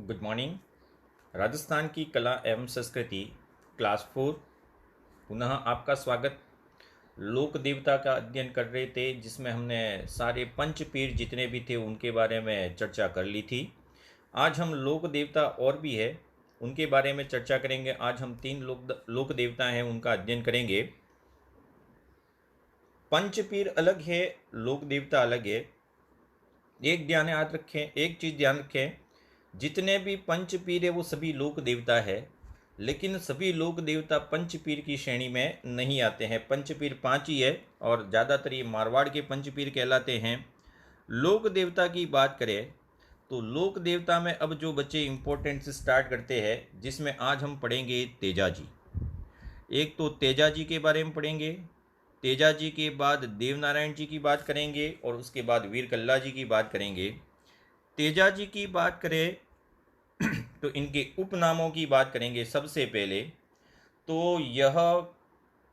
Good morning. Rajasthan की कला एवं संस्कृति क्लास 4 पुनः आपका स्वागत। लोक देवता का अध्ययन कर रहे थे जिसमें हमने सारे पंचपीर जितने भी थे उनके बारे में चर्चा कर ली थी। आज हम लोक देवता और भी है उनके बारे में चर्चा करेंगे। आज हम 3 लोक देवता हैं उनका अध्ययन करेंगे। पंचपीर अलग है, लोक देवता अलग है। एक चीज़ ध्यान रखें, जितने भी पंचपीर है वो सभी लोक देवता है, लेकिन सभी लोक देवता पंचपीर की श्रेणी में नहीं आते हैं। पंचपीर 5 ही है और ज़्यादातर ये मारवाड़ के पंचपीर कहलाते हैं। लोक देवता की बात करें तो लोक देवता में अब जो बच्चे इंपॉर्टेंट से स्टार्ट करते हैं, जिसमें आज हम पढ़ेंगे तेजा जी। एक तो तेजा जी के बारे में पढ़ेंगे, तेजा जी के बाद देवनारायण जी की बात करेंगे और उसके बाद वीर कल्ला जी की बात करेंगे। तेजा जी की बात करें तो इनके उपनामों की बात करेंगे। सबसे पहले तो यह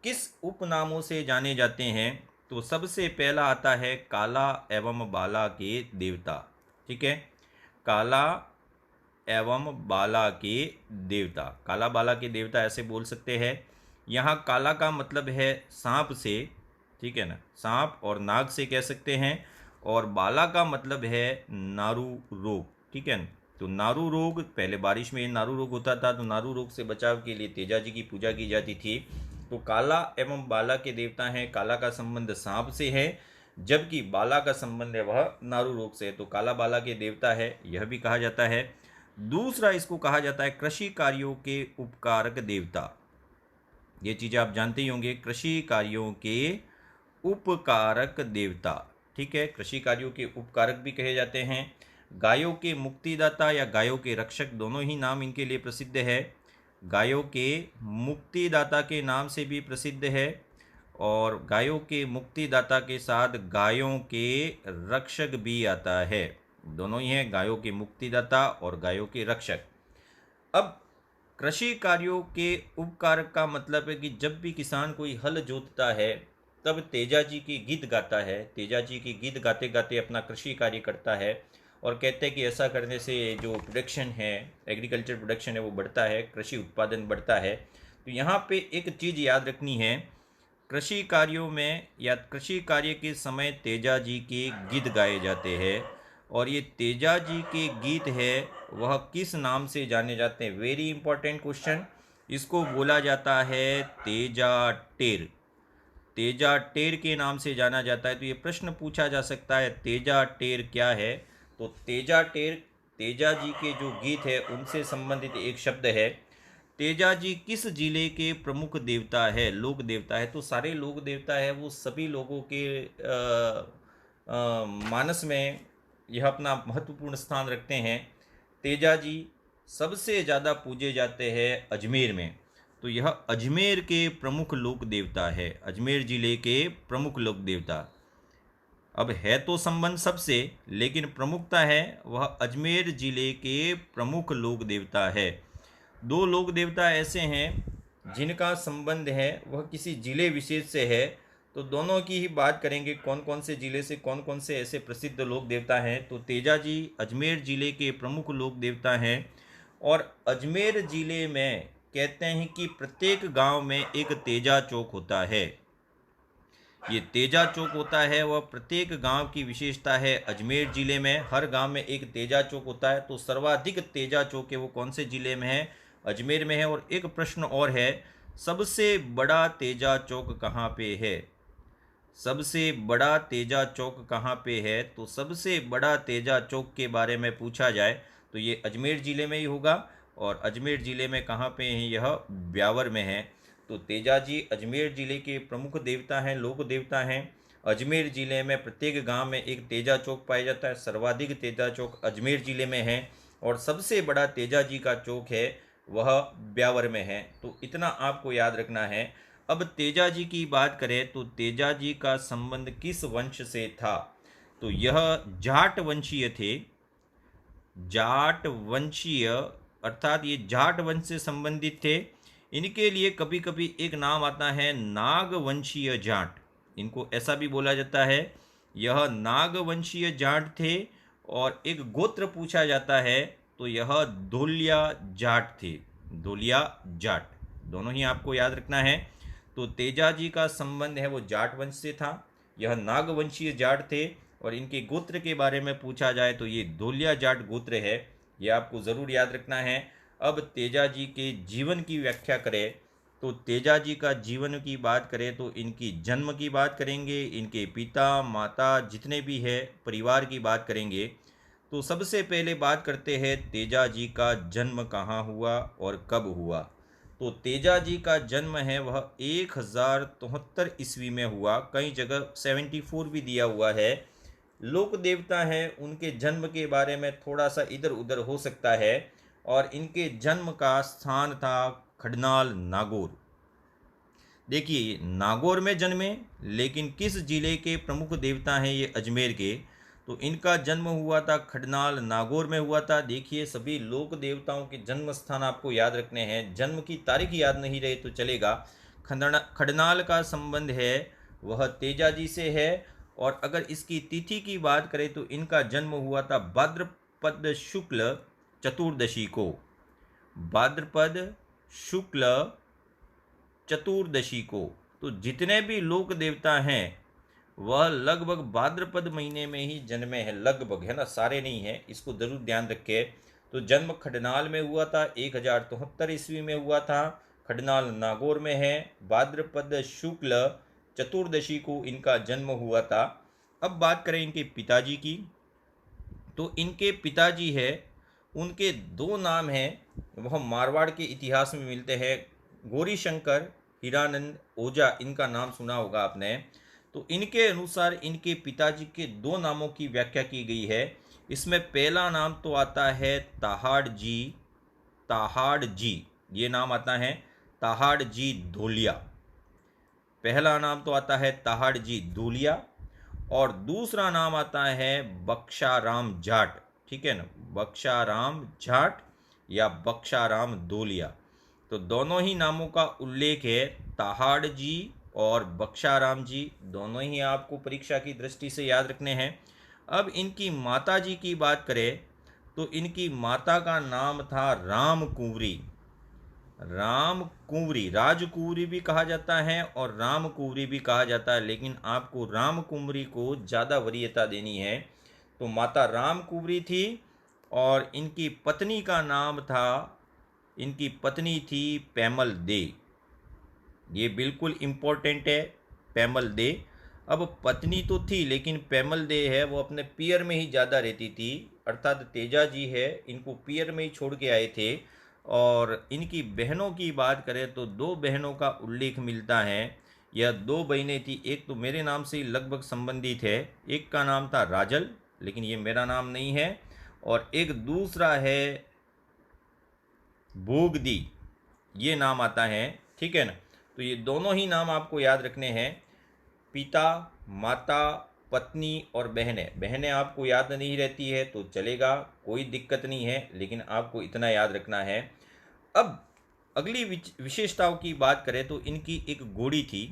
किस उपनामों से जाने जाते हैं, तो सबसे पहला आता है काला एवं बाला के देवता। ठीक है, काला एवं बाला के देवता, काला बाला के देवता ऐसे बोल सकते हैं। यहाँ काला का मतलब है सांप से, ठीक है ना, सांप और नाग से कह सकते हैं। और बाला का मतलब है नारू रोग, ठीक है ना। तो नारू रोग, पहले बारिश में नारू रोग होता था, तो नारू रोग से बचाव के लिए तेजा जी की पूजा की जाती थी। तो काला एवं बाला के देवता हैं। काला का संबंध सांप से है, जबकि बाला का संबंध है वह नारू रोग से। तो काला बाला के देवता है, यह भी कहा जाता है। दूसरा इसको कहा जाता है कृषि कार्यों के उपकारक देवता। ये चीज़ आप जानते ही होंगे, कृषि कार्यों के उपकारक देवता। ठीक है, कृषि कार्यों के उपकारक भी कहे जाते हैं। गायों के मुक्तिदाता या गायों के रक्षक, दोनों ही नाम इनके लिए प्रसिद्ध है। गायों के मुक्तिदाता के नाम से भी प्रसिद्ध है, और गायों के मुक्तिदाता के साथ गायों के रक्षक भी आता है। दोनों ही हैं, गायों के मुक्तिदाता और गायों के रक्षक। अब कृषि कार्यों के उपकारक का मतलब है कि जब भी किसान कोई हल जोतता है तब तेजा जी की गीत गाता है। तेजा जी की गीत गाते गाते अपना कृषि कार्य करता है और कहते हैं कि ऐसा करने से जो प्रोडक्शन है, एग्रीकल्चर प्रोडक्शन है, वो बढ़ता है, कृषि उत्पादन बढ़ता है। तो यहाँ पे एक चीज़ याद रखनी है, कृषि कार्यों में या कृषि कार्य के समय तेजा जी के गीत गाए जाते हैं। और ये तेजा जी के गीत है वह किस नाम से जाने जाते हैं? Very important question. इसको बोला जाता है तेजा टेर। तेजा टेर के नाम से जाना जाता है। तो ये प्रश्न पूछा जा सकता है, तेजा टेर क्या है? तो तेजा टेर तेजा जी के जो गीत है उनसे संबंधित एक शब्द है। तेजा जी किस जिले के प्रमुख देवता है, लोक देवता है? तो सारे लोक देवता है वो सभी लोगों के मानस में यह अपना महत्वपूर्ण स्थान रखते हैं। तेजा जी सबसे ज़्यादा पूजे जाते हैं अजमेर में। तो यह अजमेर के प्रमुख लोक देवता है, अजमेर जिले के प्रमुख लोक देवता। अब है तो संबंध सबसे, लेकिन प्रमुखता है वह अजमेर जिले के प्रमुख लोक देवता है। 2 लोक देवता ऐसे हैं जिनका संबंध है वह किसी जिले विशेष से है। तो दोनों की ही बात करेंगे, कौन कौन से जिले से कौन कौन से ऐसे प्रसिद्ध लोक देवता हैं। तो तेजा जी अजमेर जिले के प्रमुख लोक देवता हैं। और अजमेर जिले में कहते हैं कि प्रत्येक गांव में एक तेजा चौक होता है। ये तेजा चौक होता है वह प्रत्येक गांव की विशेषता है। अजमेर जिले में हर गांव में एक तेजा चौक होता है। तो सर्वाधिक तेजा चौक है वो कौन से जिले में है? अजमेर में है। और एक प्रश्न और है, सबसे बड़ा तेजा चौक कहाँ पे है? सबसे बड़ा तेजा चौक कहाँ पे है? तो सबसे बड़ा तेजा चौक के बारे में पूछा जाए तो ये अजमेर जिले में ही होगा। और अजमेर जिले में कहाँ पे है? यह ब्यावर में है। तो तेजा जी अजमेर जिले के प्रमुख देवता हैं, लोक देवता हैं। अजमेर जिले में प्रत्येक गांव में एक तेजा चौक पाया जाता है। सर्वाधिक तेजा चौक अजमेर जिले में है और सबसे बड़ा तेजा जी का चौक है वह ब्यावर में है। तो इतना आपको याद रखना है। अब तेजा जी की बात करें तो तेजा जी का संबंध किस वंश से था? तो यह जाट वंशीय थे। जाट वंशीय अर्थात ये जाट वंश से संबंधित थे। इनके लिए कभी कभी एक नाम आता है नागवंशीय जाट, इनको ऐसा भी बोला जाता है। यह नागवंशीय जाट थे। और एक गोत्र पूछा जाता है तो यह धोलिया जाट थे। धोलिया जाट दोनों ही आपको याद रखना है। तो तेजाजी का संबंध है वो जाट वंश से था, यह नागवंशीय जाट थे, और इनके गोत्र के बारे में पूछा जाए तो ये धोलिया जाट गोत्र है, ये आपको ज़रूर याद रखना है। अब तेजाजी के जीवन की व्याख्या करें तो तेजाजी का जीवन की बात करें तो इनकी जन्म की बात करेंगे, इनके पिता माता जितने भी है परिवार की बात करेंगे। तो सबसे पहले बात करते हैं तेजाजी का जन्म कहाँ हुआ और कब हुआ। तो तेजाजी का जन्म है वह 1073 ईस्वी में हुआ, कई जगह 74 भी दिया हुआ है। लोक देवता हैं उनके जन्म के बारे में थोड़ा सा इधर उधर हो सकता है, और इनके जन्म का स्थान था खडनाल नागौर। देखिए नागौर में जन्मे, लेकिन किस जिले के प्रमुख देवता हैं ये अजमेर के, तो इनका जन्म हुआ था खडनाल नागौर में हुआ था। देखिए सभी लोक देवताओं के जन्म स्थान आपको याद रखने हैं, जन्म की तारीख याद नहीं रहे तो चलेगा। खडनाल का संबंध है वह तेजाजी से है, और अगर इसकी तिथि की बात करें तो इनका जन्म हुआ था भाद्रपद शुक्ल चतुर्दशी को। भाद्रपद शुक्ल चतुर्दशी को। तो जितने भी लोक देवता हैं वह लगभग भाद्रपद महीने में ही जन्मे हैं, लगभग, है ना, सारे नहीं हैं, इसको जरूर ध्यान रखें। तो जन्म खडनाल में हुआ था, 1073 ईस्वी में हुआ था, खडनाल नागौर में है, भाद्रपद शुक्ल चतुर्दशी को इनका जन्म हुआ था। अब बात करें इनके पिताजी की, तो इनके पिताजी है उनके दो नाम हैं, वह मारवाड़ के इतिहास में मिलते हैं। गौरी शंकर हीरानंद ओझा, इनका नाम सुना होगा आपने। तो इनके अनुसार इनके पिताजी के दो नामों की व्याख्या की गई है। इसमें पहला नाम तो आता है ताहाड़ जी, ताहाड़ जी, ये नाम आता है ताहाड़ जी धोलिया। पहला नाम तो आता है ताहाड़ जी धोलिया, और दूसरा नाम आता है बख्शाराम जाट, ठीक है ना, बख्शाराम जाट या बख्शाराम धोलिया। तो दोनों ही नामों का उल्लेख है, ताहाड़ जी और बख्शाराम जी, दोनों ही आपको परीक्षा की दृष्टि से याद रखने हैं। अब इनकी माता जी की बात करें तो इनकी माता का नाम था राम कुंवरी। राम कुंवरी, राजकुंवरी भी कहा जाता है और राम कुंवरी भी कहा जाता है, लेकिन आपको राम कुंवरी को ज़्यादा वरीयता देनी है। तो माता राम कुंवरी थी, और इनकी पत्नी का नाम था, इनकी पत्नी थी पैमल दे। ये बिल्कुल इम्पोर्टेंट है, पैमल दे। अब पत्नी तो थी लेकिन पैमल दे है वो अपने पियर में ही ज़्यादा रहती थी, अर्थात तेजा जी है इनको पियर में ही छोड़ के आए थे। और इनकी बहनों की बात करें तो दो बहनों का उल्लेख मिलता है। यह दो बहनें थी, एक तो मेरे नाम से लगभग संबंधित है, एक का नाम था राजल, लेकिन ये मेरा नाम नहीं है, और एक दूसरा है भोगदी, ये नाम आता है, ठीक है ना। तो ये दोनों ही नाम आपको याद रखने हैं, पिता माता पत्नी और बहनें। बहनें आपको याद नहीं रहती है तो चलेगा, कोई दिक्कत नहीं है, लेकिन आपको इतना याद रखना है। अब अगली विशेषताओं की बात करें तो इनकी एक घोड़ी थी,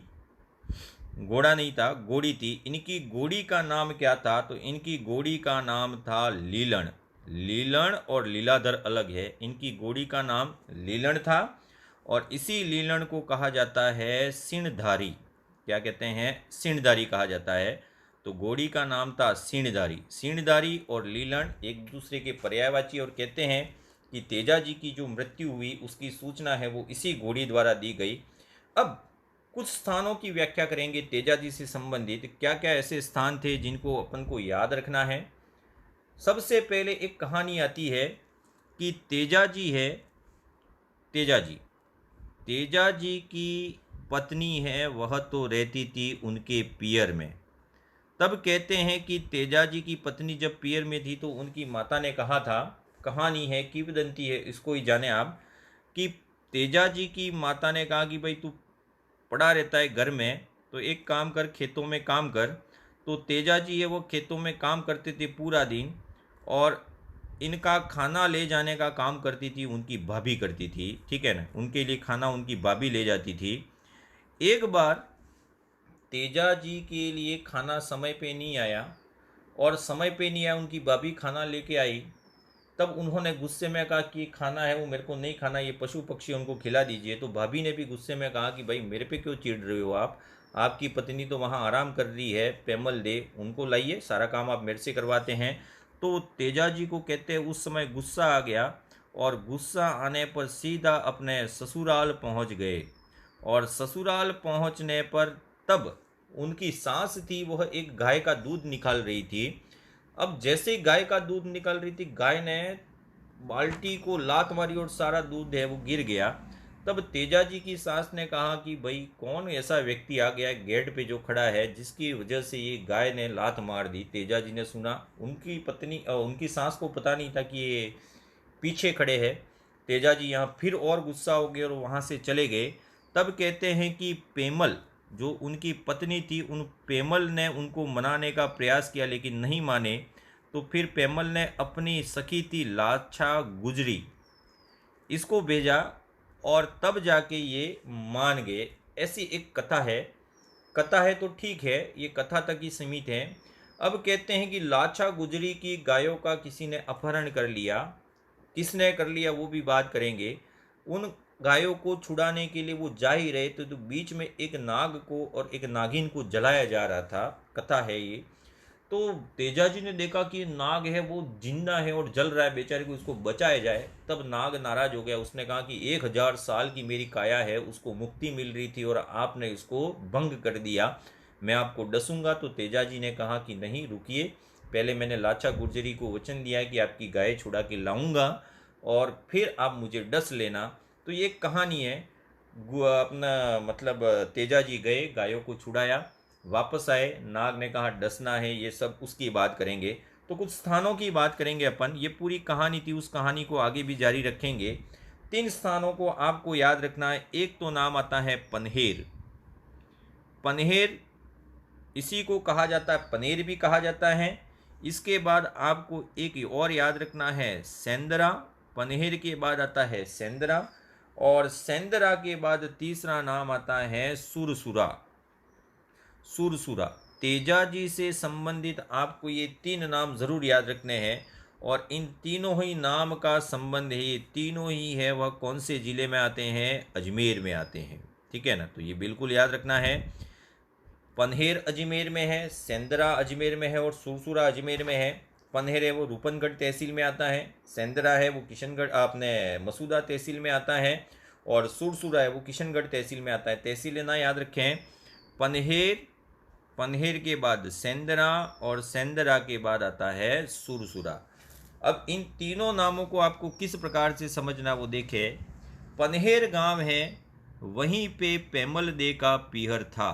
घोड़ा नहीं था, घोड़ी थी। इनकी घोड़ी का नाम क्या था, तो इनकी घोड़ी का नाम था लीलन। लीलन और लीलाधर अलग है, इनकी घोड़ी का नाम लीलन था, और इसी लीलन को कहा जाता है सिणधारी। क्या कहते हैं, सिणधारी कहा जाता है। तो घोड़ी का नाम था सिणधारी। सिणधारी और लीलन एक दूसरे के पर्यायवाची, और कहते हैं कि तेजा जी की जो मृत्यु हुई उसकी सूचना है वो इसी घोड़ी द्वारा दी गई। अब कुछ स्थानों की व्याख्या करेंगे तेजा जी से संबंधित, क्या क्या ऐसे स्थान थे जिनको अपन को याद रखना है। सबसे पहले एक कहानी आती है कि तेजा जी है, तेजा जी की पत्नी है वह तो रहती थी उनके पियर में। तब कहते हैं कि तेजा जी की पत्नी जब पियर में थी तो उनकी माता ने कहा था, कहानी है किंवदंती है, इसको ही जाने आप, कि तेजा जी की माता ने कहा कि भाई तू पड़ा रहता है घर में, तो एक काम कर, खेतों में काम कर। तो तेजा जी है वो खेतों में काम करते थे पूरा दिन, और इनका खाना ले जाने का काम करती थी उनकी भाभी करती थी, ठीक है ना, उनके लिए खाना उनकी भाभी ले जाती थी। एक बार तेजा जी के लिए खाना समय पे नहीं आया, और समय पे नहीं आया, उनकी भाभी खाना लेके आई, तब उन्होंने गुस्से में कहा कि खाना है वो मेरे को नहीं खाना, ये पशु पक्षी उनको खिला दीजिए। तो भाभी ने भी गुस्से में कहा कि भाई मेरे पे क्यों चिढ़ रहे हो आप, आपकी पत्नी तो वहाँ आराम कर रही है, पेमल दे उनको लाइए, सारा काम आप मेरे से करवाते हैं। तो तेजा जी को कहते हैं उस समय गुस्सा आ गया, और गुस्सा आने पर सीधा अपने ससुराल पहुंच गए। और ससुराल पहुंचने पर तब उनकी सास थी वह एक गाय का दूध निकाल रही थी। अब जैसे ही गाय का दूध निकाल रही थी, गाय ने बाल्टी को लात मारी और सारा दूध है वो गिर गया। तब तेजा जी की सास ने कहा कि भाई कौन ऐसा व्यक्ति आ गया है गेट पे जो खड़ा है जिसकी वजह से ये गाय ने लात मार दी। तेजा जी ने सुना, उनकी पत्नी उनकी सास को पता नहीं था कि ये पीछे खड़े हैं। तेजा जी यहाँ फिर और गुस्सा हो गए और वहाँ से चले गए। तब कहते हैं कि पेमल जो उनकी पत्नी थी, उन पेमल ने उनको मनाने का प्रयास किया लेकिन नहीं माने। तो फिर पेमल ने अपनी सखी थी लाछा गुजरी, इसको भेजा और तब जाके ये मान गए। ऐसी एक कथा है। कथा है तो ठीक है, ये कथा तक ही सीमित है। अब कहते हैं कि लाछा गुजरी की गायों का किसी ने अपहरण कर लिया। किसने कर लिया वो भी बात करेंगे। उन गायों को छुड़ाने के लिए वो जा ही रहे थे, तो बीच में एक नाग को और एक नागिन को जलाया जा रहा था। कथा है ये। तो तेजा जी ने देखा कि नाग है वो जिंदा है और जल रहा है, बेचारे को उसको बचाया जाए। तब नाग नाराज हो गया, उसने कहा कि 1000 साल की मेरी काया है, उसको मुक्ति मिल रही थी और आपने इसको भंग कर दिया, मैं आपको डसूंगा। तो तेजा जी ने कहा कि नहीं रुकिए, पहले मैंने लाछा गुर्जरी को वचन दिया है कि आपकी गाय छुड़ा के लाऊंगा और फिर आप मुझे डस लेना। तो ये कहानी है। अपना मतलब तेजा जी गए, गायों को छुड़ाया, वापस आए, नाग ने कहा डसना है, ये सब उसकी बात करेंगे। तो कुछ स्थानों की बात करेंगे अपन। ये पूरी कहानी थी, उस कहानी को आगे भी जारी रखेंगे। 3 स्थानों को आपको याद रखना है। एक तो नाम आता है पनहेर। पनहेर इसी को कहा जाता है, पनेर भी कहा जाता है। इसके बाद आपको एक और याद रखना है सेंदरा। पनहेर के बाद आता है सेंदरा, और सेंदरा के बाद तीसरा नाम आता है सुरसुरा। सुरसुरा। तेजा जी से संबंधित आपको ये 3 नाम जरूर याद रखने हैं। और इन तीनों ही नाम का संबंध है, ये तीनों ही है वह कौन से जिले में आते हैं, अजमेर में आते हैं। ठीक है ना, तो ये बिल्कुल याद रखना है। पनहेर अजमेर में है, सेंदरा अजमेर में है और सुरसुरा अजमेर में है। पनहेर है वो रूपनगढ़ तहसील में आता है, सेंदरा है वो किशनगढ़ अपने मसूदा तहसील में आता है, और सुरसुरा है वो किशनगढ़ तहसील में आता है। तहसील ना याद रखें। पनहेर, पनहेर के बाद सेंदरा और सेंदरा के बाद आता है सुरसुरा। अब इन तीनों नामों को आपको किस प्रकार से समझना वो देखे। पनहेर गांव है, वहीं पे पेमल दे का पीहर था।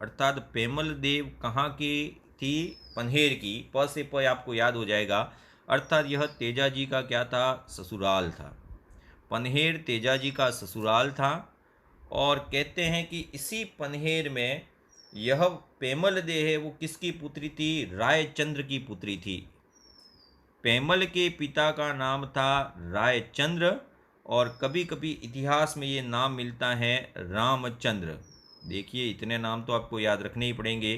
अर्थात पेमल देव कहाँ की थी, पनहेर की। प से प आपको याद हो जाएगा। अर्थात यह तेजा जी का क्या था, ससुराल था। पनहेर तेजा जी का ससुराल था। और कहते हैं कि इसी पनहेर में यह पेमल दे है वो किसकी पुत्री थी, रायचंद्र की पुत्री थी। पेमल के पिता का नाम था रायचंद्र, और कभी कभी इतिहास में ये नाम मिलता है रामचंद्र। देखिए इतने नाम तो आपको याद रखने ही पड़ेंगे।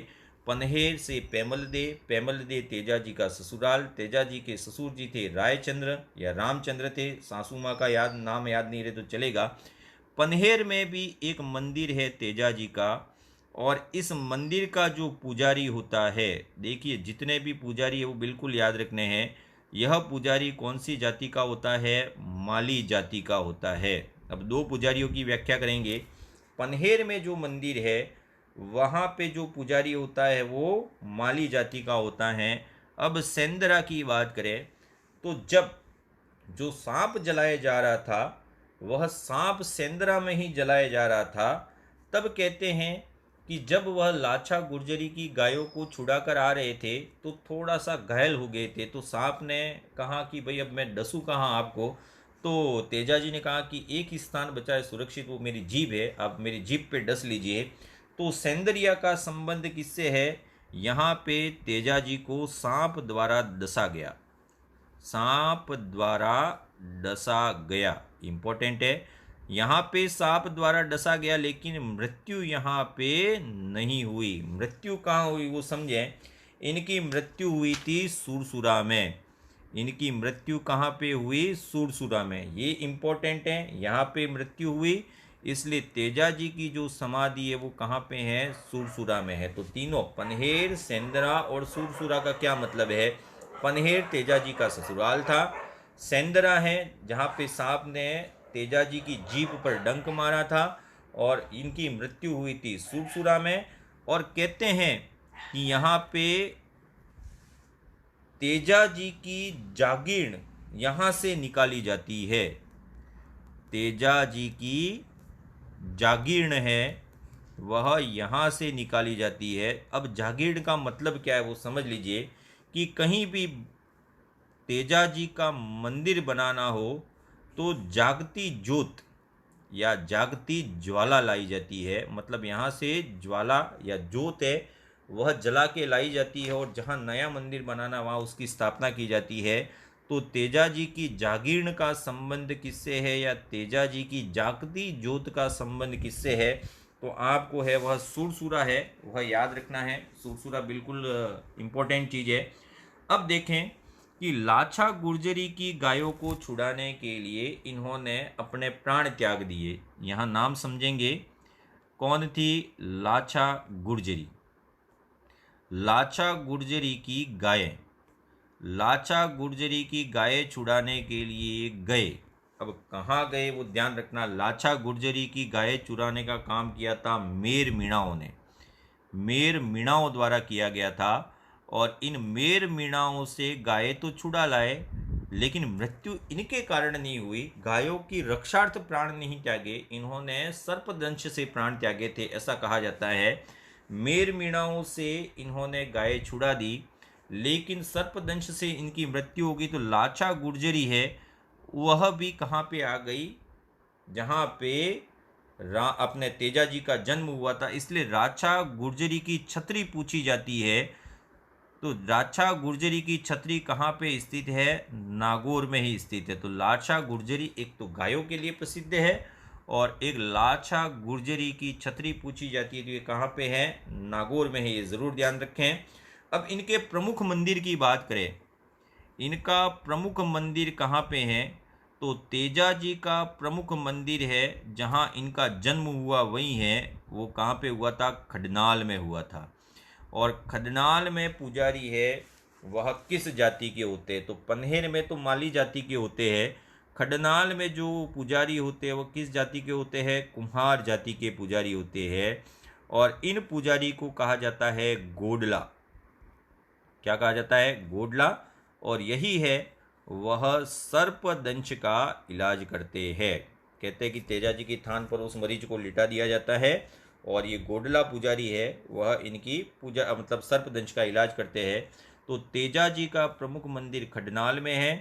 पनहेर से पेमल दे तेजा जी का ससुराल, तेजा जी के ससुर जी थे रायचंद्र या रामचंद्र थे, सासू माँ का नाम याद नहीं रहे तो चलेगा। पनहेर में भी एक मंदिर है तेजा जी का, और इस मंदिर का जो पुजारी होता है, देखिए जितने भी पुजारी है वो बिल्कुल याद रखने हैं। यह पुजारी कौन सी जाति का होता है, माली जाति का होता है। अब 2 पुजारियों की व्याख्या करेंगे। पनहेर में जो मंदिर है वहाँ पे जो पुजारी होता है वो माली जाति का होता है। अब सेंदरा की बात करें तो जब जो सांप जलाया जा रहा था वह सांप सेंदरा में ही जलाया जा रहा था। तब कहते हैं कि जब वह लाछा गुर्जरी की गायों को छुड़ा कर आ रहे थे तो थोड़ा सा घायल हो गए थे। तो सांप ने कहा कि भाई अब मैं डसूं कहाँ आपको। तो तेजा जी ने कहा कि एक ही स्थान बचा है सुरक्षित, वो मेरी जीभ है, आप मेरी जीभ पे डस लीजिए। तो सेंदरिया का संबंध किससे है, यहाँ पे तेजा जी को सांप द्वारा डसा गया। सांप द्वारा डसा गया, इंपॉर्टेंट है। यहाँ पे सांप द्वारा डसा गया, लेकिन मृत्यु यहाँ पे नहीं हुई। मृत्यु कहाँ हुई वो समझें। इनकी मृत्यु हुई थी सुरसुरा में। इनकी मृत्यु कहाँ पे हुई? सुरसुरा में। ये इम्पोर्टेंट है, यहाँ पे मृत्यु हुई, इसलिए तेजा जी की जो समाधि है वो कहाँ पे है? सुरसुरा में है। तो तीनों पनहेर, सेंदरा और सुरसुरा का क्या मतलब है? पनहेर तेजा जी का ससुराल था, सेंदरा है जहाँ पे सांप ने तेजा जी की जीभ पर डंक मारा था, और इनकी मृत्यु हुई थी सुरसुरा में। और कहते हैं कि यहाँ पे तेजा जी की जागीर यहाँ से निकाली जाती है। तेजा जी की जागीर है वह यहाँ से निकाली जाती है। अब जागीर का मतलब क्या है वो समझ लीजिए कि कहीं भी तेजा जी का मंदिर बनाना हो तो जागती ज्योत या जागती ज्वाला लाई जाती है। मतलब यहाँ से ज्वाला या ज्योत है वह जला के लाई जाती है, और जहाँ नया मंदिर बनाना वहाँ उसकी स्थापना की जाती है। तो तेजा जी की जागीर का संबंध किससे है, या तेजा जी की जागती ज्योत का संबंध किससे है? तो आपको है वह सुरसुरा है, वह याद रखना है। सुरसुरा बिल्कुल इम्पोर्टेंट चीज़ है। अब देखें कि लाछा गुर्जरी की गायों को छुड़ाने के लिए इन्होंने अपने प्राण त्याग दिए। यहाँ नाम समझेंगे, कौन थी? लाछा गुर्जरी। लाछा गुर्जरी की गायें, लाछा गुर्जरी की गायें छुड़ाने के लिए गए। अब कहाँ गए वो ध्यान रखना। लाछा गुर्जरी की गायें चुराने का काम किया था मेर मीणाओं ने, मेर मीणाओं द्वारा किया गया था। और इन मेर मीणाओं से गायें तो छुड़ा लाए, लेकिन मृत्यु इनके कारण नहीं हुई। गायों की रक्षार्थ प्राण नहीं त्यागे, इन्होंने सर्पदंश से प्राण त्यागे थे, ऐसा कहा जाता है। मेर मीणाओं से इन्होंने गायें छुड़ा दी, लेकिन सर्पदंश से इनकी मृत्यु होगी। तो लाछा गुर्जरी है वह भी कहाँ पे आ गई? जहाँ पे अपने तेजा जी का जन्म हुआ था, इसलिए लाछा गुर्जरी की छत्री पूछी जाती है। तो लाछा गुर्जरी की छत्री कहाँ पे स्थित है? नागौर में ही स्थित है। तो लाछा गुर्जरी एक तो गायों के लिए प्रसिद्ध है, और एक लाछा गुर्जरी की छत्री पूछी जाती है, तो ये कहाँ पे है? नागौर में है, ये ज़रूर ध्यान रखें। अब इनके प्रमुख मंदिर की बात करें, इनका प्रमुख मंदिर कहाँ पे है? तो तेजा जी का प्रमुख मंदिर है जहाँ इनका जन्म हुआ वही है, वो कहाँ पे हुआ था? खडनाल में हुआ था। और खडनाल में पुजारी है वह किस जाति के होते हैं? तो पनहेर में तो माली जाति के होते हैं, खडनाल में जो पुजारी होते हैं वो किस जाति के होते हैं? कुम्हार जाति के पुजारी होते हैं। और इन पुजारी को कहा जाता है गोडला। क्या कहा जाता है? गोडला। और यही है वह सर्पदंश का इलाज करते हैं। कहते हैं कि तेजा जी की थान पर उस मरीज को लिटा दिया जाता है, और ये गोडला पुजारी है वह इनकी पूजा मतलब सर्पदंश का इलाज करते हैं। तो तेजा जी का प्रमुख मंदिर खडनाल में है।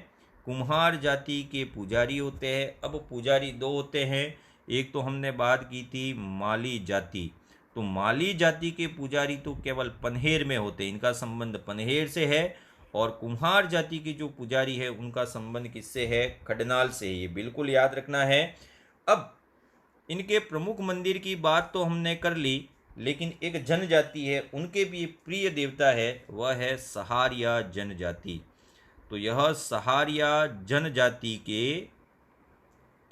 कुम्हार जाति के पुजारी होते हैं। अब पुजारी दो होते हैं, एक तो हमने बात की थी माली जाति, तो माली जाति के पुजारी तो केवल पनहेर में होते हैं, इनका संबंध पनहेर से है। और कुम्हार जाति के जो पुजारी है उनका संबंध किससे है? खडनाल से है। ये बिल्कुल याद रखना है। अब इनके प्रमुख मंदिर की बात तो हमने कर ली, लेकिन एक जनजाति है उनके भी प्रिय देवता है, वह है सहारिया जनजाति। तो यह सहारिया जनजाति के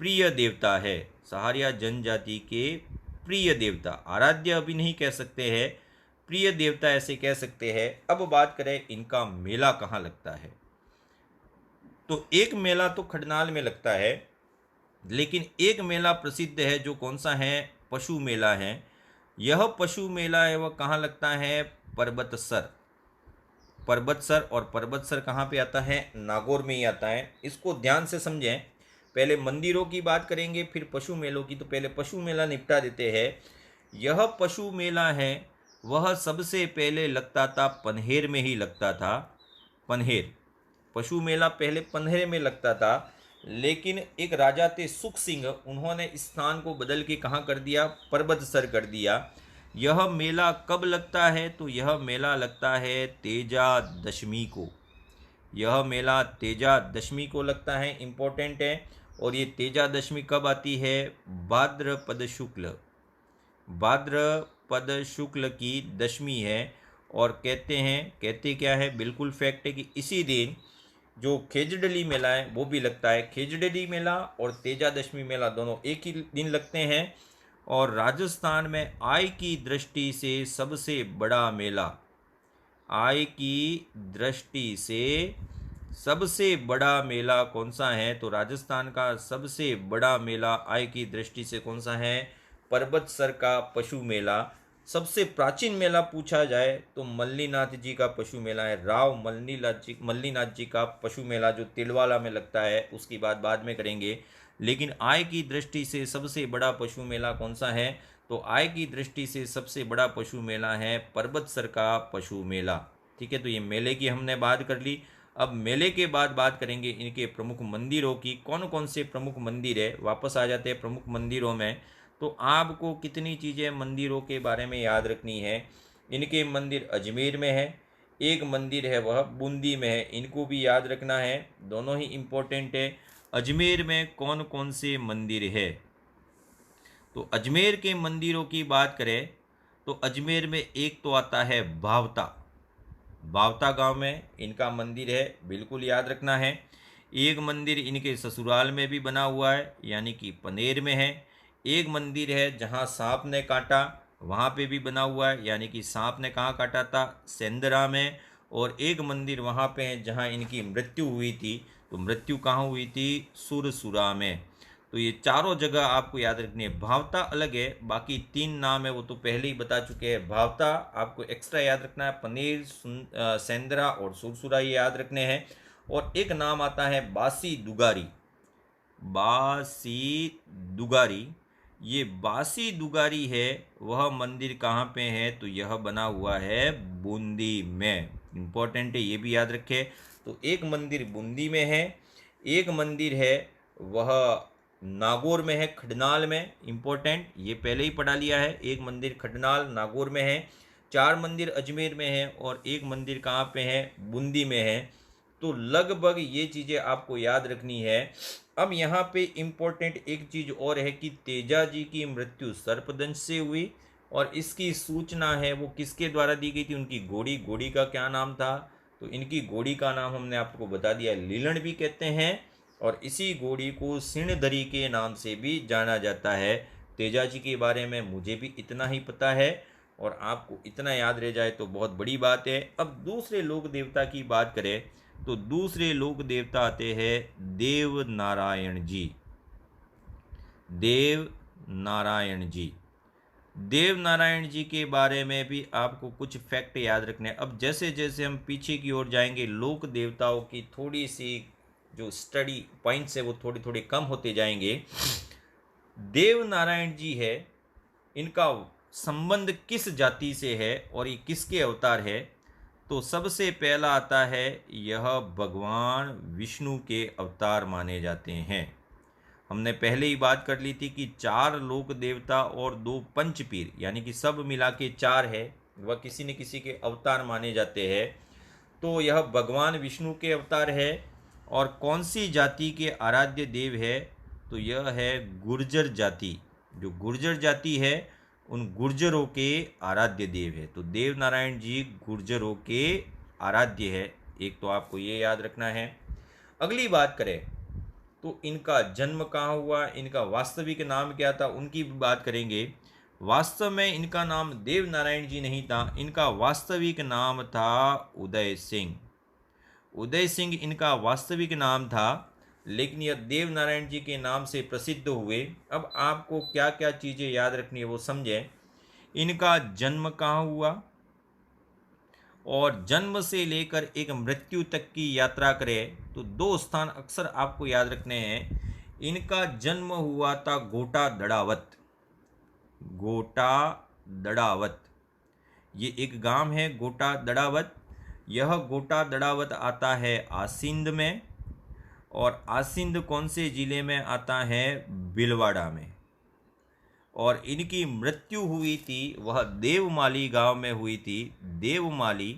प्रिय देवता है। सहारिया जनजाति के प्रिय देवता, आराध्य अभी नहीं कह सकते हैं, प्रिय देवता ऐसे कह सकते हैं। अब बात करें इनका मेला कहाँ लगता है, तो एक मेला तो खडनाल में लगता है, लेकिन एक मेला प्रसिद्ध है जो कौन सा है? पशु मेला है। यह पशु मेला है वह कहाँ लगता है? पर्वतसर। पर्वतसर, और पर्वतसर कहाँ पे आता है? नागौर में ही आता है। इसको ध्यान से समझें, पहले मंदिरों की बात करेंगे फिर पशु मेलों की। तो पहले पशु मेला निपटा देते हैं। यह पशु मेला है वह सबसे पहले लगता था पनहेर में ही लगता था। पनहेर पशु मेला पहले पनहेर में लगता था, लेकिन एक राजा थे सुख सिंह, उन्होंने इस स्थान को बदल के कहाँ कर दिया? पर्वतसर कर दिया। यह मेला कब लगता है? तो यह मेला लगता है तेजा दशमी को। यह मेला तेजा दशमी को लगता है, इम्पोर्टेंट है। और ये तेजा दशमी कब आती है? भाद्रपद शुक्ल, भाद्रपद शुक्ल की दशमी है। और कहते क्या है, बिल्कुल फैक्ट है कि इसी दिन जो खेजड़ली मेला है वो भी लगता है। खेजड़ली मेला और तेजादशमी मेला दोनों एक ही दिन लगते हैं। और राजस्थान में आय की दृष्टि से सबसे बड़ा मेला, आय की दृष्टि से सबसे बड़ा मेला कौन सा है? तो राजस्थान का सबसे बड़ा मेला आय की दृष्टि से कौन सा है? पर्वतसर का पशु मेला। सबसे प्राचीन मेला पूछा जाए तो मल्लीनाथ जी का पशु मेला है। राव मल्लीनाथ जी का पशु मेला जो तिलवाला में लगता है, उसकी बात बाद में करेंगे। लेकिन आय की दृष्टि से सबसे बड़ा पशु मेला कौन सा है? तो आय की दृष्टि से सबसे बड़ा पशु मेला है पर्वतसर का पशु मेला। ठीक है, तो ये मेले की हमने बात कर ली। अब मेले के बाद बात करेंगे इनके प्रमुख मंदिरों की। कौन कौन से प्रमुख मंदिर है, वापस आ जाते हैं प्रमुख मंदिरों में। तो आपको कितनी चीज़ें मंदिरों के बारे में याद रखनी है। इनके मंदिर अजमेर में है, एक मंदिर है वह बूंदी में है, इनको भी याद रखना है, दोनों ही इम्पोर्टेंट है। अजमेर में कौन कौन से मंदिर है? तो अजमेर के मंदिरों की बात करें तो अजमेर में एक तो आता है भावता, बावता गांव में इनका मंदिर है, बिल्कुल याद रखना है। एक मंदिर इनके ससुराल में भी बना हुआ है, यानी कि पनेर में है। एक मंदिर है जहां सांप ने काटा, वहां पे भी बना हुआ है, यानी कि सांप ने कहाँ काटा था? सेंदरा में। और एक मंदिर वहां पे है जहां इनकी मृत्यु हुई थी, तो मृत्यु कहाँ हुई थी? सुरसुरा में। तो ये चारों जगह आपको याद रखनी है। भावता अलग है, बाकी तीन नाम है वो तो पहले ही बता चुके हैं। भावता आपको एक्स्ट्रा याद रखना है, पनीर, सेंदरा और सुरसुरा ये याद रखने हैं। और एक नाम आता है बासी दुगारी, बासी दुगारी। ये बासी दुगारी है, वह मंदिर कहाँ पे है? तो यह बना हुआ है बूंदी में। इम्पोर्टेंट है, ये भी याद रखें। तो एक मंदिर बूंदी में है, एक मंदिर है वह नागौर में है, खडनाल में। इम्पोर्टेंट, ये पहले ही पढ़ा लिया है। एक मंदिर खडनाल नागौर में है, 4 मंदिर अजमेर में है और एक मंदिर कहाँ पे है? बूंदी में है। तो लगभग ये चीज़ें आपको याद रखनी है। अब यहाँ पे इम्पोर्टेंट एक चीज़ और है कि तेजा जी की मृत्यु सर्पदंश से हुई और इसकी सूचना है वो किसके द्वारा दी गई थी? उनकी घोड़ी, घोड़ी का क्या नाम था? तो इनकी घोड़ी का नाम हमने आपको बता दिया, लीलन भी कहते हैं। और इसी घोड़ी को सिणधरी के नाम से भी जाना जाता है। तेजा जी के बारे में मुझे भी इतना ही पता है और आपको इतना याद रह जाए तो बहुत बड़ी बात है। अब दूसरे लोक देवता की बात करें तो दूसरे लोक देवता आते हैं देव नारायण जी। देव नारायण जी, देव नारायण जी के बारे में भी आपको कुछ फैक्ट याद रखने हैं। अब जैसे जैसे हम पीछे की ओर जाएंगे, लोक देवताओं की थोड़ी सी जो स्टडी पॉइंट्स है वो थोड़े थोड़े कम होते जाएंगे। देव नारायण जी है, इनका संबंध किस जाति से है और ये किसके अवतार है? तो सबसे पहला आता है, यह भगवान विष्णु के अवतार माने जाते हैं। हमने पहले ही बात कर ली थी कि 4 लोक देवता और 2 पंचपीर, यानी कि सब मिला के 4 है, वह किसी न किसी के अवतार माने जाते हैं। तो यह भगवान विष्णु के अवतार है। और कौन सी जाति के आराध्य देव है? तो यह है गुर्जर जाति। जो गुर्जर जाति है उन गुर्जरों के आराध्य देव है। तो देव नारायण जी गुर्जरों के आराध्य है, एक तो आपको ये याद रखना है। अगली बात करें तो इनका जन्म कहाँ हुआ, इनका वास्तविक नाम क्या था, उनकी भी बात करेंगे। वास्तव में इनका नाम देव नारायण जी नहीं था, इनका वास्तविक नाम था उदय सिंह। उदय सिंह इनका वास्तविक नाम था, लेकिन यह देव नारायण जी के नाम से प्रसिद्ध हुए। अब आपको क्या क्या चीज़ें याद रखनी है वो समझें। इनका जन्म कहाँ हुआ और जन्म से लेकर एक मृत्यु तक की यात्रा करें तो 2 स्थान अक्सर आपको याद रखने हैं। इनका जन्म हुआ था गोटा दड़ावत, गोटा दड़ावत, ये एक गांव है गोटा दड़ावत। यह गोटा दड़ावत आता है आसिंद में, और आसिंद कौन से ज़िले में आता है? भीलवाड़ा में। और इनकी मृत्यु हुई थी वह देवमाली गांव में हुई थी, देवमाली।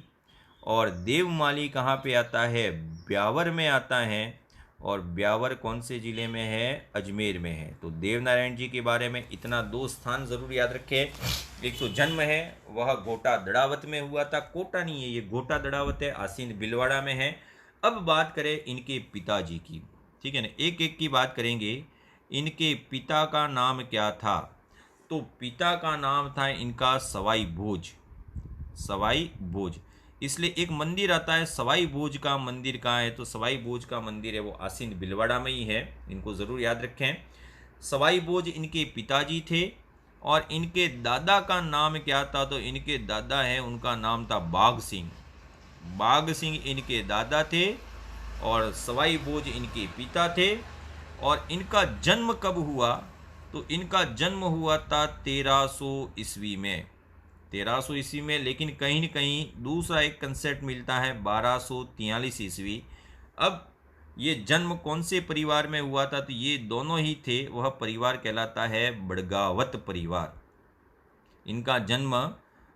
और देवमाली कहाँ पे आता है? ब्यावर में आता है। और ब्यावर कौन से ज़िले में है? अजमेर में है। तो देव नारायण जी के बारे में इतना 2 स्थान ज़रूर याद रखें। एक तो जन्म है वह गोटा दड़ावत में हुआ था, कोटा नहीं है ये, गोटा दड़ावत है, आसीन भीलवाड़ा में है। अब बात करें इनके पिताजी की, ठीक है ना, एक एक की बात करेंगे। इनके पिता का नाम क्या था? तो पिता का नाम था इनका सवाई भोज। सवाई भोज, इसलिए एक मंदिर आता है सवाई भोज का मंदिर कहाँ है? तो सवाई भोज का मंदिर है वो आसीन भीलवाड़ा में ही है, इनको ज़रूर याद रखें। सवाई भोज इनके पिताजी थे। और इनके दादा का नाम क्या था? तो इनके दादा हैं, उनका नाम था बाघ सिंह। बाघ सिंह इनके दादा थे और सवाई भोज इनके पिता थे। और इनका जन्म कब हुआ? तो इनका जन्म हुआ था 1300 ईस्वी में। 1300 ईस्वी में, लेकिन कहीं न कहीं दूसरा एक कंसेप्ट मिलता है 1243 ईस्वी। अब ये जन्म कौन से परिवार में हुआ था? तो ये दोनों ही थे, वह परिवार कहलाता है बड़गावत परिवार। इनका जन्म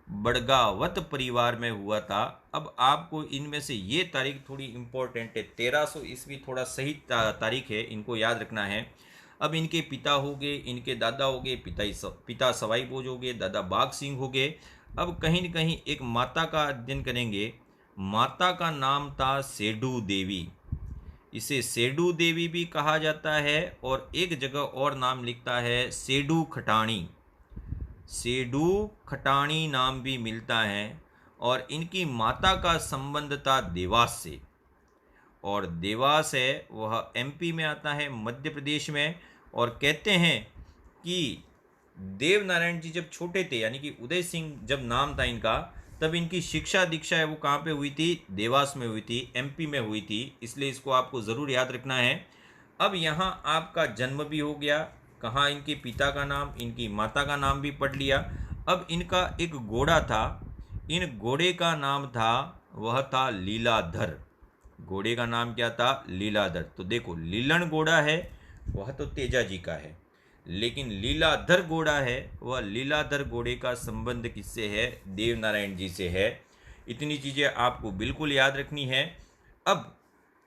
बड़गावत परिवार में हुआ था। अब आपको इनमें से ये तारीख थोड़ी इंपॉर्टेंट है, 1300 ईस्वी थोड़ा सही तारीख है, इनको याद रखना है। अब इनके पिता हो गए, इनके दादा हो गए, पिता सवाई भोज हो गए, दादा बाघ सिंह हो गए। अब कहीं न कहीं एक माता का अध्ययन करेंगे। माता का नाम था सेडू देवी। इसे सेडू देवी भी कहा जाता है और एक जगह और नाम लिखता है सेडू खटाणी। सेडू खटाणी नाम भी मिलता है। और इनकी माता का संबंध था देवास से। और देवास है वह एमपी में आता है, मध्य प्रदेश में। और कहते हैं कि देव नारायण जी जब छोटे थे, यानी कि उदय सिंह जब नाम था इनका, तब इनकी शिक्षा दीक्षा है वो कहाँ पे हुई थी? देवास में हुई थी, एमपी में हुई थी। इसलिए इसको आपको ज़रूर याद रखना है। अब यहाँ आपका जन्म भी हो गया, कहाँ इनके पिता का नाम, इनकी माता का नाम भी पढ़ लिया। अब इनका एक घोड़ा था, इन घोड़े का नाम था, वह था लीलाधर। घोड़े का नाम क्या था? लीलाधर। तो देखो, लीलन घोड़ा है वह तो तेजा जी का है, लेकिन लीलाधर घोड़ा है, वह लीलाधर घोड़े का संबंध किससे है? देव नारायण जी से है। इतनी चीज़ें आपको बिल्कुल याद रखनी है। अब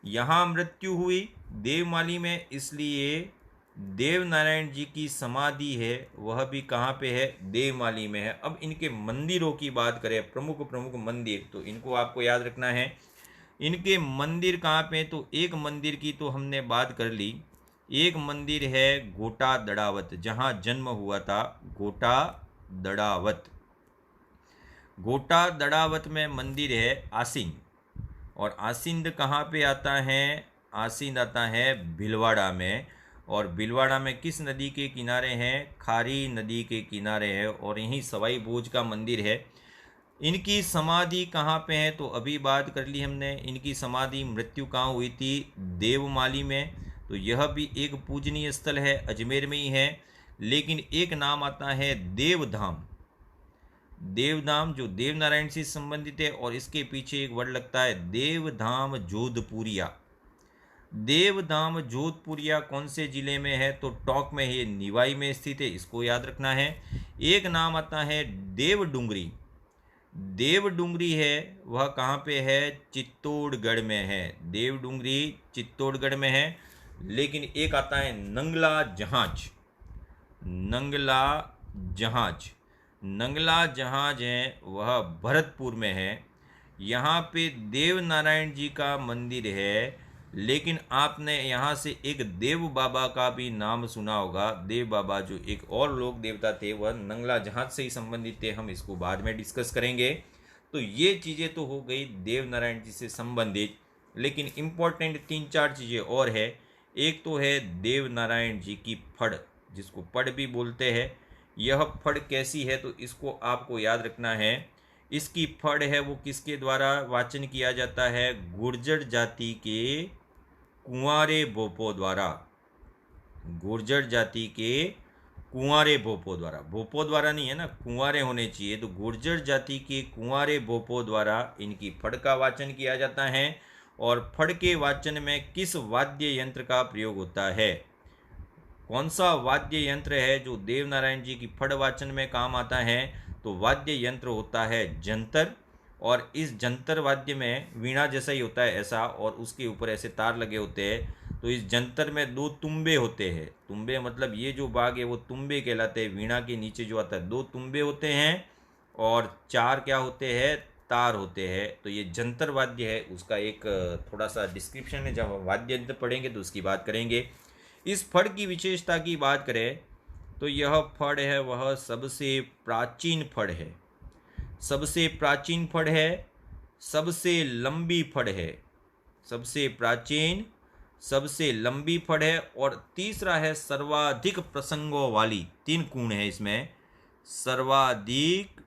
यहाँ मृत्यु हुई देवमाली में, इसलिए देव नारायण जी की समाधि है वह भी कहाँ पे है? देवमाली में है। अब इनके मंदिरों की बात करें, प्रमुख प्रमुख मंदिर, तो इनको आपको याद रखना है। इनके मंदिर कहाँ पे? तो एक मंदिर की तो हमने बात कर ली। एक मंदिर है गोटा दड़ावत, जहाँ जन्म हुआ था, गोटा दड़ावत। गोटा दड़ावत में मंदिर है आसीन। और आसींद कहाँ पे आता है? आसींद आता है भीलवाड़ा में। और भीलवाड़ा में किस नदी के किनारे हैं? खारी नदी के किनारे है। और यहीं सवाई भोज का मंदिर है। इनकी समाधि कहाँ पे है? तो अभी बात कर ली हमने, इनकी समाधि मृत्यु कहाँ हुई थी? देवमाली में। तो यह भी एक पूजनीय स्थल है, अजमेर में ही है। लेकिन एक नाम आता है देवधाम। देवधाम जो देव नारायण से संबंधित है, और इसके पीछे एक वर्ड लगता है देवधाम जोधपुरिया। देवधाम जोधपुरिया कौन से जिले में है? तो टोंक में है, निवाई में स्थित है, इसको याद रखना है। एक नाम आता है देवडुंगरी। देवडुंगरी है वह कहाँ पे है? चित्तौड़गढ़ में है। देवडुंगरी चित्तौड़गढ़ में है। लेकिन एक आता है नंगला जहाज। नंगला जहाज, नंगला जहाज है वह भरतपुर में है। यहाँ पे देव नारायण जी का मंदिर है। लेकिन आपने यहाँ से एक देव बाबा का भी नाम सुना होगा। देव बाबा जो एक और लोक देवता थे, वह नंगला जहाज से ही संबंधित थे, हम इसको बाद में डिस्कस करेंगे। तो ये चीज़ें तो हो गई देव नारायण जी से संबंधित। लेकिन इम्पोर्टेंट 3-4 चीज़ें और है। एक तो है देव नारायण जी की फड़, जिसको पढ़ भी बोलते हैं। यह फड़ कैसी है? तो इसको आपको याद रखना है। इसकी फड़ है वो किसके द्वारा वाचन किया जाता है? गुर्जर जाति के कुंवारे भोपो द्वारा। गुर्जर जाति के कुंवारे भोपो द्वारा, भोपो द्वारा नहीं है ना, कुंवारे होने चाहिए। तो गुर्जर जाति के कुंवारे भोपो द्वारा इनकी फड़ का वाचन किया जाता है। और फड़ के वाचन में किस वाद्य यंत्र का प्रयोग होता है? कौन सा वाद्य यंत्र है जो देव नारायण जी की फड़ वाचन में काम आता है? तो वाद्य यंत्र होता है जंतर। और इस जंतर वाद्य में वीणा जैसा ही होता है ऐसा, और उसके ऊपर ऐसे तार लगे होते हैं। तो इस जंतर में 2 तुम्बे होते हैं। तुम्बे मतलब ये जो भाग है वो तुम्बे कहलाते हैं। वीणा के नीचे जो आता है 2 तुम्बे होते हैं, और 4 क्या होते हैं? तार होते हैं। तो ये जंतर वाद्य है, उसका एक थोड़ा सा डिस्क्रिप्शन है, जब हम वाद्य यंत्र पढ़ेंगे तो उसकी बात करेंगे। इस फड़ की विशेषता की बात करें तो यह फड़ है वह सबसे प्राचीन फड़ है, सबसे प्राचीन फड़ है, सबसे लंबी फड़ है, सबसे प्राचीन, सबसे लंबी फड़ है, और तीसरा है सर्वाधिक प्रसंगों वाली। 3 गुण है इसमें, सर्वाधिक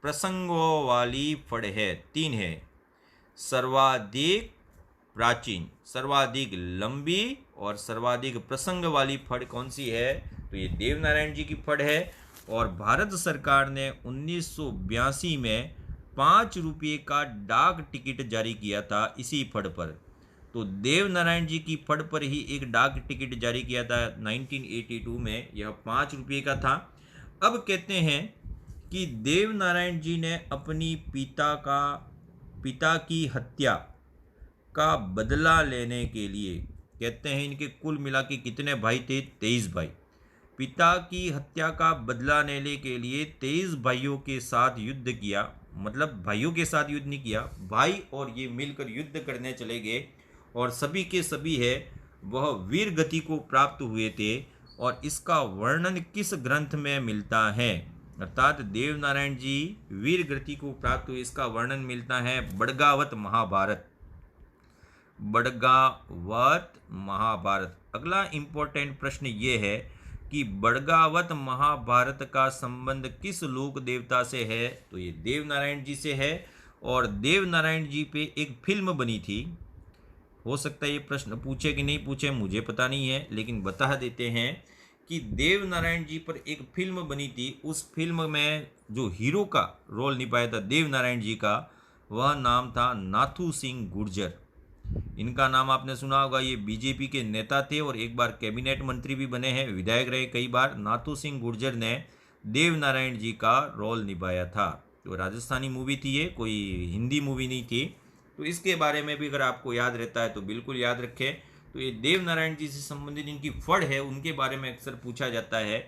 प्रसंगों वाली फड़ है, 3 है, सर्वाधिक प्राचीन, सर्वाधिक लंबी और सर्वाधिक प्रसंग वाली फड़ कौन सी है? तो ये देवनारायण जी की फड़ है। और भारत सरकार ने 1982 में 5 रुपये का डाक टिकट जारी किया था इसी फड़ पर। तो देवनारायण जी की फड़ पर ही एक डाक टिकट जारी किया था 1982 में, यह 5 रुपये का था। अब कहते हैं कि देवनारायण जी ने अपनी पिता की हत्या का बदला लेने के लिए, कहते हैं इनके कुल मिला के कितने भाई थे? 23 भाई। पिता की हत्या का बदला लेने के लिए 23 भाइयों के साथ युद्ध किया, मतलब भाइयों के साथ युद्ध नहीं किया, भाई और ये मिलकर युद्ध करने चले गए, और सभी के सभी है वह वीर गति को प्राप्त हुए थे। और इसका वर्णन किस ग्रंथ में मिलता है? अर्थात देवनारायण जी वीर गति को प्राप्त हुए, इसका वर्णन मिलता है बड़गावत महाभारत, बड़गावत महाभारत। अगला इंपॉर्टेंट प्रश्न ये है कि बड़गावत महाभारत का संबंध किस लोक देवता से है? तो ये देवनारायण जी से है, और देवनारायण जी पे एक फिल्म बनी थी। हो सकता है ये प्रश्न पूछे कि नहीं पूछे, मुझे पता नहीं है, लेकिन बता देते हैं कि देवनारायण जी पर एक फिल्म बनी थी। उस फिल्म में जो हीरो का रोल निभाया था देवनारायण जी का, वह नाम था नाथू सिंह गुर्जर। इनका नाम आपने सुना होगा, ये बीजेपी के नेता थे और एक बार कैबिनेट मंत्री भी बने हैं, विधायक रहे कई बार। नाथू सिंह गुर्जर ने देवनारायण जी का रोल निभाया था। तो राजस्थानी मूवी थी ये, कोई हिंदी मूवी नहीं थी। तो इसके बारे में भी अगर आपको याद रहता है तो बिल्कुल याद रखें। तो ये देवनारायण जी से संबंधित इनकी फड़ है, उनके बारे में अक्सर पूछा जाता है।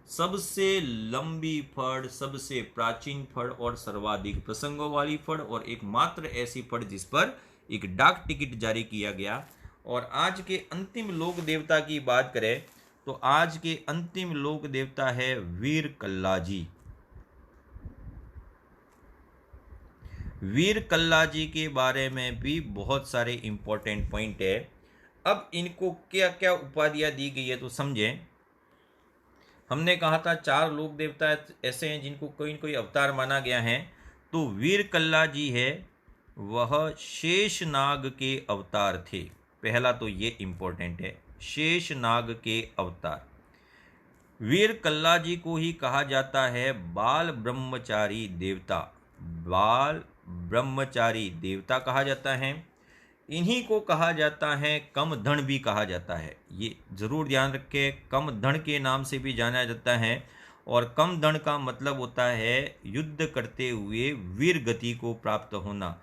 सबसे लंबी फड़, सबसे प्राचीन फड़ और सर्वाधिक प्रसंगों वाली फड़, और एकमात्र ऐसी फड़ जिस पर एक डाक टिकट जारी किया गया। और आज के अंतिम लोक देवता की बात करें तो आज के अंतिम लोक देवता है वीर कल्लाजी। वीर कल्लाजी के बारे में भी बहुत सारे इंपॉर्टेंट पॉइंट है। अब इनको क्या क्या उपाधियां दी गई है तो समझें। हमने कहा था 4 लोक देवता ऐसे हैं जिनको कोई न कोई अवतार माना गया है। तो वीर कल्लाजी है वह शेषनाग के अवतार थे। पहला तो ये इंपॉर्टेंट है, शेषनाग के अवतार। वीर कल्लाजी को ही कहा जाता है बाल ब्रह्मचारी देवता, बाल ब्रह्मचारी देवता कहा जाता है। इन्हीं को कहा जाता है कमधण भी कहा जाता है। ये जरूर ध्यान रखें, कमधण के नाम से भी जाना जाता है। और कमधण का मतलब होता है युद्ध करते हुए वीर गति को प्राप्त होना।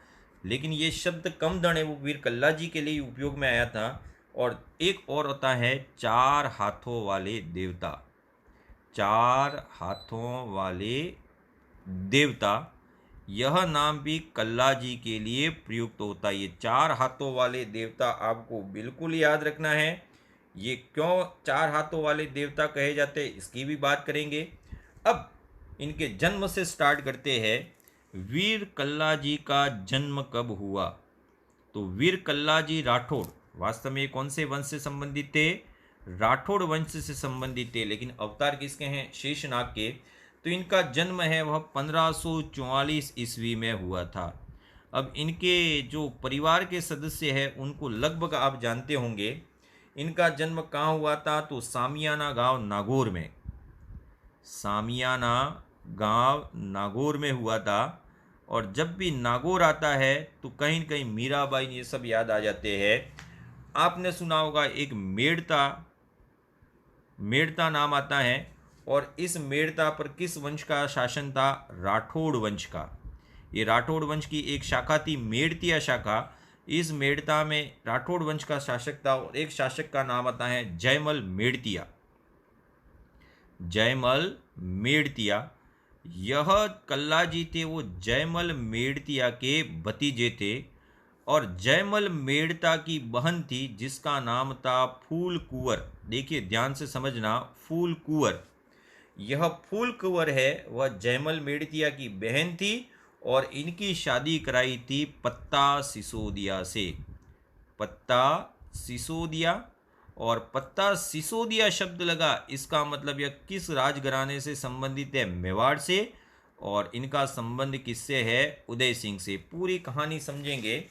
लेकिन ये शब्द कमधण है वो वीर कल्लाजी के लिए उपयोग में आया था। और एक और होता है 4 हाथों वाले देवता, 4 हाथों वाले देवता। यह नाम भी कल्लाजी के लिए प्रयुक्त होता है। ये 4 हाथों वाले देवता आपको बिल्कुल याद रखना है। ये क्यों 4 हाथों वाले देवता कहे जाते हैं इसकी भी बात करेंगे। अब इनके जन्म से स्टार्ट करते हैं। वीर कल्लाजी का जन्म कब हुआ? तो वीर कल्लाजी राठौड़ वास्तव में कौन से वंश से संबंधित थे? राठौड़ वंश से संबंधित थे। लेकिन अवतार किसके हैं? शेषनाग के। तो इनका जन्म है वह 1544 ईस्वी में हुआ था। अब इनके जो परिवार के सदस्य हैं उनको लगभग आप जानते होंगे। इनका जन्म कहाँ हुआ था? तो सामियाना गांव नागौर में, सामियाना गांव नागौर में हुआ था। और जब भी नागौर आता है तो कहीं न कहीं मीराबाई ये सब याद आ जाते हैं। आपने सुना होगा एक मेड़ता, मेड़ता नाम आता है। और इस मेड़ता पर किस वंश का शासन था? राठौड़ वंश का। ये राठौड़ वंश की एक शाखा थी, मेड़तिया शाखा। इस मेड़ता में राठौड़ वंश का शासक था और एक शासक का नाम आता है जयमल मेड़तिया, जयमल मेड़तिया। यह कल्ला जी थे वो जयमल मेड़तिया के भतीजे थे और जयमल मेड़ता की बहन थी जिसका नाम था फूल कुंवर। देखिए ध्यान से समझना, फूल कुंवर, यह फूल कुंवर है वह जयमल मेड़तिया की बहन थी और इनकी शादी कराई थी पत्ता सिसोदिया से। पत्ता सिसोदिया, और पत्ता सिसोदिया शब्द लगा, इसका मतलब यह किस राजघराने से संबंधित है? मेवाड़ से। और इनका संबंध किससे है? उदय सिंह से। पूरी कहानी समझेंगे।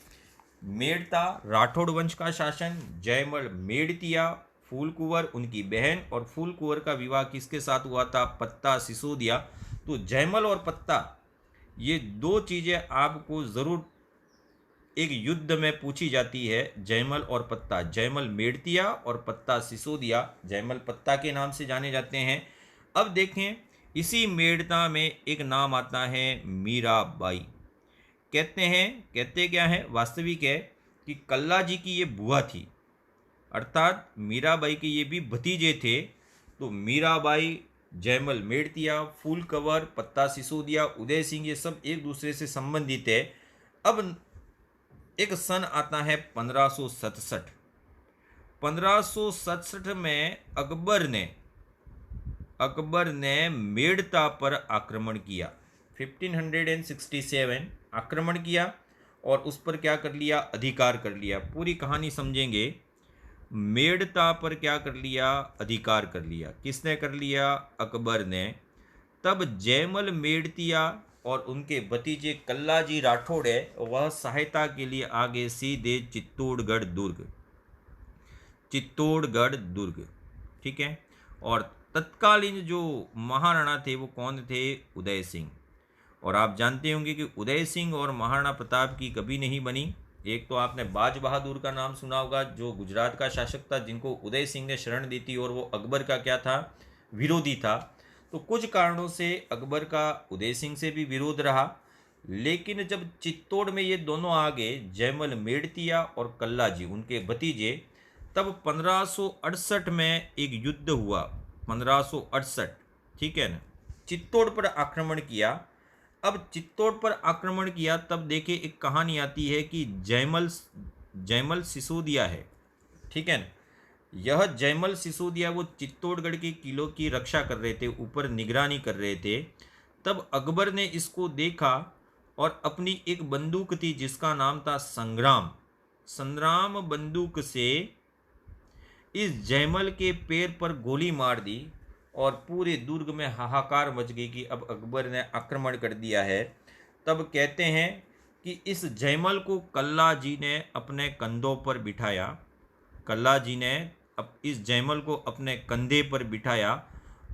मेड़ता राठौड़ वंश का शासन, जयमल मेड़तिया, फूल कुंवर उनकी बहन, और फूल कुंवर का विवाह किसके साथ हुआ था? पत्ता सिसोदिया। तो जयमल और पत्ता, ये दो चीजें आपको जरूर एक युद्ध में पूछी जाती है। जयमल और पत्ता, जयमल मेड़तिया और पत्ता सिसोदिया, जयमल पत्ता के नाम से जाने जाते हैं। अब देखें, इसी मेड़ता में एक नाम आता है मीराबाई। कहते क्या है? वास्तविक है कि कल्ला जी की ये बुआ थी, अर्थात मीराबाई के ये भी भतीजे थे। तो मीराबाई, जयमल मेड़तिया, फूल कंवर, पत्ता सिसोदिया, उदय सिंह, ये सब एक दूसरे से संबंधित है। अब एक सन आता है 1567। 1567 में अकबर ने मेड़ता पर आक्रमण किया। 1567 आक्रमण किया और उस पर क्या कर लिया? अधिकार कर लिया। पूरी कहानी समझेंगे। मेड़ता पर क्या कर लिया? अधिकार कर लिया। किसने कर लिया? अकबर ने। तब जयमल मेड़तिया और उनके भतीजे कल्ला जी राठौड़ है वह सहायता के लिए आगे सीधे चित्तौड़गढ़ दुर्ग, ठीक है। और तत्कालीन जो महाराणा थे वो कौन थे? उदय सिंह। और आप जानते होंगे कि उदय सिंह और महाराणा प्रताप की कभी नहीं बनी। एक तो आपने बाज बहादुर का नाम सुना होगा, जो गुजरात का शासक था, जिनको उदय सिंह ने शरण दी थी, और वो अकबर का क्या था? विरोधी था। तो कुछ कारणों से अकबर का उदय सिंह से भी विरोध रहा। लेकिन जब चित्तौड़ में ये दोनों आ गए, जयमल मेड़तिया और कल्ला जी उनके भतीजे, तब 1568 में एक युद्ध हुआ। 1568, ठीक है ना। चित्तौड़ पर आक्रमण किया। अब चित्तौड़ पर आक्रमण किया तब देखिए एक कहानी आती है कि जयमल सिसोदिया है, ठीक है ना। यह जयमल सिसोदिया वो चित्तौड़गढ़ के किलों की रक्षा कर रहे थे, ऊपर निगरानी कर रहे थे। तब अकबर ने इसको देखा और अपनी एक बंदूक थी जिसका नाम था संग्राम बंदूक से इस जयमल के पैर पर गोली मार दी और पूरे दुर्ग में हाहाकार मच गई कि अब अकबर ने आक्रमण कर दिया है। तब कहते हैं कि इस जयमल को कल्ला जी ने अपने कंधों पर बिठाया। कल्ला जी ने अब इस जयमल को अपने कंधे पर बिठाया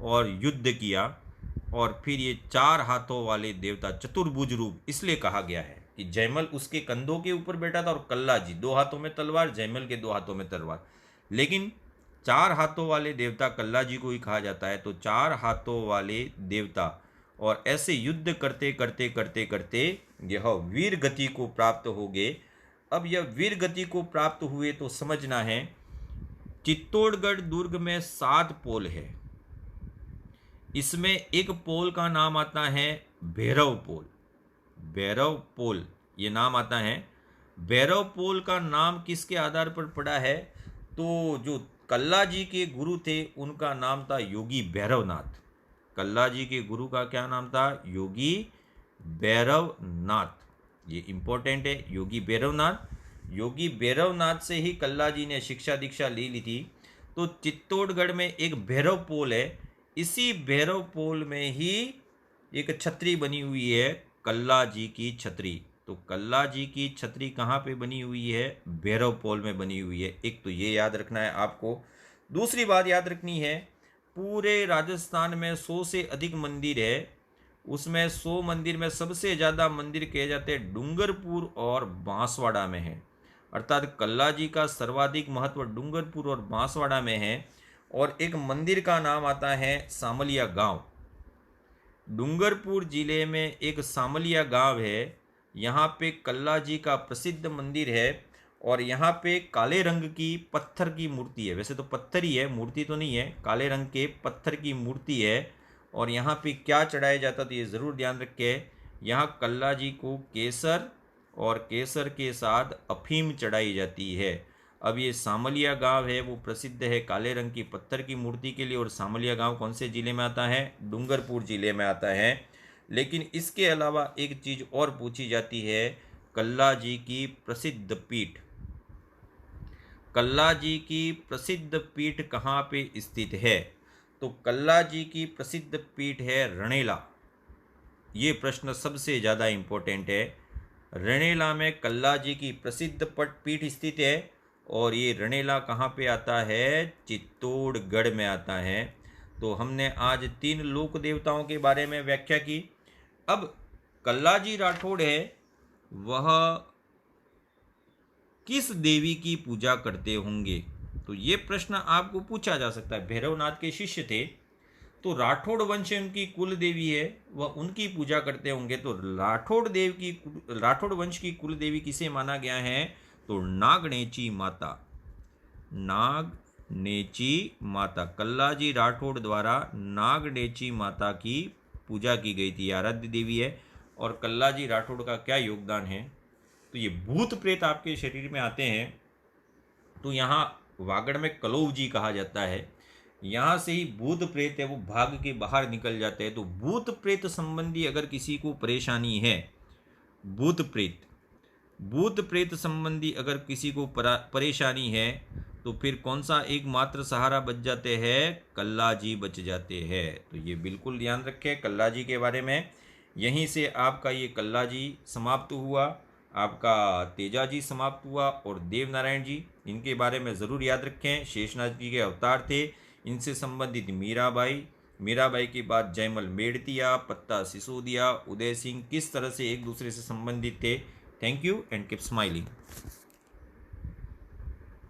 और युद्ध किया। और फिर ये चार हाथों वाले देवता, चतुर्भुज रूप इसलिए कहा गया है कि जयमल उसके कंधों के ऊपर बैठा था और कल्ला जी दो हाथों में तलवार, जयमल के दो हाथों में तलवार। लेकिन चार हाथों वाले देवता कल्ला जी को ही कहा जाता है। तो चार हाथों वाले देवता, और ऐसे युद्ध करते करते करते करते यह वीर गति को प्राप्त हो गए। अब यह वीर गति को प्राप्त हुए तो समझना है, चित्तौड़गढ़ दुर्ग में 7 पोल है। इसमें एक पोल का नाम आता है भैरव पोल, ये नाम आता है। भैरव पोल का नाम किसके आधार पर पड़ा है? तो जो कल्ला जी के गुरु थे उनका नाम था योगी भैरवनाथ। कल्ला जी के गुरु का क्या नाम था? योगी भैरवनाथ। ये इंपॉर्टेंट है, योगी भैरवनाथ। योगी भैरवनाथ से ही कल्ला जी ने शिक्षा दीक्षा ले ली थी। तो चित्तौड़गढ़ में एक भैरव पोल है। इसी भैरव पोल में ही एक छतरी बनी हुई है, कल्ला जी की छतरी। तो कल्ला जी की छतरी कहाँ पे बनी हुई है? भैरव पोल में बनी हुई है। एक तो ये याद रखना है आपको। दूसरी बात याद रखनी है, पूरे राजस्थान में 100 से अधिक मंदिर है। उसमें 100 मंदिर में सबसे ज़्यादा मंदिर कहे जाते हैं डूंगरपुर और बांसवाड़ा में है। अर्थात कल्ला जी का सर्वाधिक महत्व डूंगरपुर और बांसवाड़ा में है। और एक मंदिर का नाम आता है सामलिया गांव। डूंगरपुर जिले में एक सामलिया गांव है। यहाँ पे कल्ला जी का प्रसिद्ध मंदिर है। और यहाँ पे काले रंग की पत्थर की मूर्ति है। वैसे तो पत्थर ही है, मूर्ति तो नहीं है, काले रंग के पत्थर की मूर्ति है। और यहाँ पे क्या चढ़ाया जाता तो ये ज़रूर ध्यान रखें, यहाँ कल्ला जी को केसर और केसर के साथ अफीम चढ़ाई जाती है। अब ये सामलिया गांव है वो प्रसिद्ध है काले रंग की पत्थर की मूर्ति के लिए, और सामलिया गांव कौन से ज़िले में आता है? डूंगरपुर ज़िले में आता है। लेकिन इसके अलावा एक चीज़ और पूछी जाती है, कल्ला जी की प्रसिद्ध पीठ, कल्ला जी की प्रसिद्ध पीठ कहाँ पे स्थित है? तो कल्ला जी की प्रसिद्ध पीठ है रणेला। ये प्रश्न सबसे ज़्यादा इम्पोर्टेंट है। रणेला में कल्ला जी की प्रसिद्ध पीठ स्थित है, और ये रणेला कहाँ पे आता है? चित्तौड़गढ़ में आता है। तो हमने आज 3 लोक देवताओं के बारे में व्याख्या की। अब कल्ला जी राठौड़ है वह किस देवी की पूजा करते होंगे? तो ये प्रश्न आपको पूछा जा सकता है। भैरवनाथ के शिष्य थे, तो राठौड़ वंश उनकी कुल देवी है, वह उनकी पूजा करते होंगे। तो राठौड़ वंश की कुल देवी किसे माना गया है? तो नागनेची माता, नागनेची माता, कल्ला जी राठौड़ द्वारा नागनेची माता की पूजा की गई थी, आराध्य देवी है। और कल्ला जी राठौड़ का क्या योगदान है? तो ये भूत प्रेत आपके शरीर में आते हैं, तो यहाँ वागड़ में कलौव जी कहा जाता है, यहाँ से ही भूत प्रेत है वो भाग के बाहर निकल जाते हैं। तो भूत प्रेत संबंधी अगर किसी को परेशानी है, भूत प्रेत संबंधी अगर किसी को परेशानी है, तो फिर कौन सा एकमात्र सहारा बच जाते हैं? कल्ला जी बच जाते हैं। तो ये बिल्कुल ध्यान रखें कल्ला जी के बारे में। यहीं से आपका ये कल्ला जी समाप्त हुआ, आपका तेजा जी समाप्त हुआ, और देवनारायण जी इनके बारे में ज़रूर याद रखें। शेषनाग जी के अवतार थे। इनसे संबंधित मीराबाई के बाद जयमल मेड़तिया, पत्ता सिसोदिया, उदय सिंह किस तरह से एक दूसरे से संबंधित थे। Thank you and keep smiling.